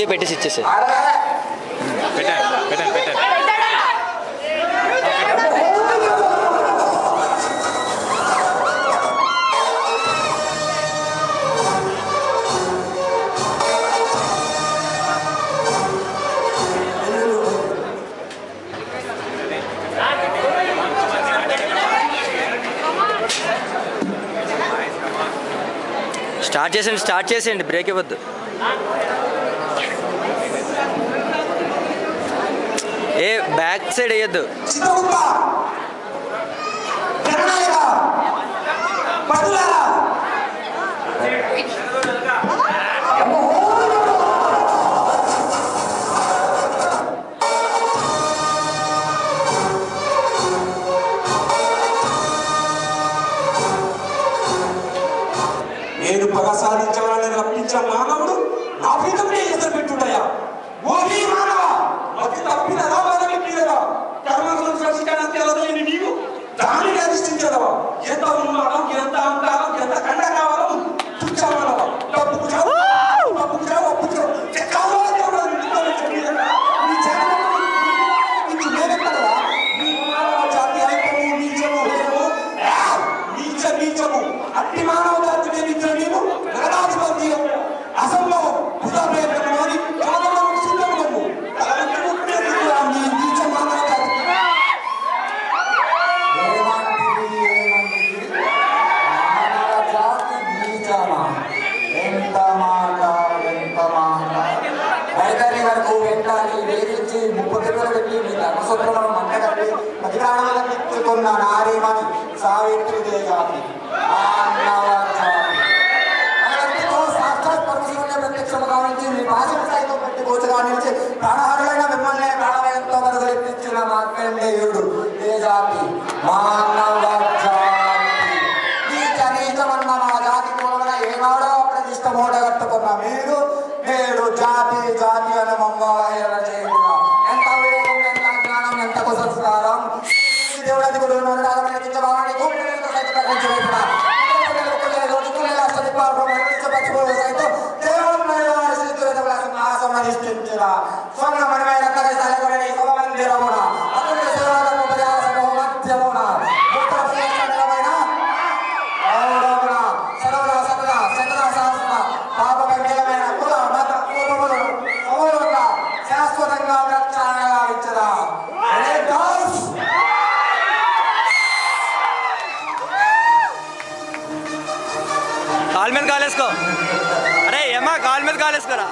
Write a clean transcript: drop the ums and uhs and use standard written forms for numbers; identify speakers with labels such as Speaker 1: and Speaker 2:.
Speaker 1: కొద్దిగా పెట్టేసి ఇచ్చేసి
Speaker 2: పెట్టండి పెట్టండి పెట్టండి.
Speaker 1: స్టార్ట్ చేసేయండి, బ్రేక్ ఇవ్వద్దు. ఏ బ్యాక్ సైడ్ వేయద్దు.
Speaker 3: నేను పగ సాధించవాలని రప్పించిన మానవుడు నా పీఠమే ఎదురు పెట్టుడయా. ఓహీ మానవ అతి తప్పినదా వదలిపినదా కర్మలను సృష్టించడానికి నీవు దానిని అధిష్ఠించదవా. ఎంత ఉన్నాడో, ఎంత అంటారో, ఎంత కండ కావాలో చూచావనవా. డబ్బుకు చావు, డబ్బుకు చావు, అప్పు చావు, నీచము అట్టి మానవ జాతి నిద్ర నీవు నగరాధిపతి అసంభవం ఉదాహరణ సిద్ధము నీచ మానవ జాతి
Speaker 4: ఎంత మాట వైఖరి వరకు వెంటాలి వేరించి 30 తిరుగులు పెట్టి మీ ధర్మసూత్రములను మంటగట్టి అధికారాలను ఎత్తుకున్న నారీమణి సావిత్రి జాతి సాక్షాత్ పరమశివుని ప్రత్యక్షము గావించి మీ భాషను సైతం పెట్టి కూర్చుగా నిలిచి ప్రాణహారులైన మిమ్మల్ని ప్రాణభయంతో మరుగులెత్తించిన మార్కండేయుడు ఏ జాతి మానవ జాతి. నీచమన్న మా జాతి మూలమున ఏనాడో ప్రతిష్ట మూటగట్టుకున్న మీరు నేడు జాతి జాతి అని మమ్మల్ని చేయగా ఎంత వేగం, ఎంత జ్ఞానం, ఎంత కుసంస్కారం. దేవుడి గురువు భావాన్ని స్వర్ణమణమైన మందిరమున అతని సేవలను మధ్యమున శాశ్వతంగా ప్రక్షాళనగా ఇచ్చదా.
Speaker 1: కాల్ మీద కాలేసుకో. అరే ఏమా కాల్ మీద కాలేసుకోరా.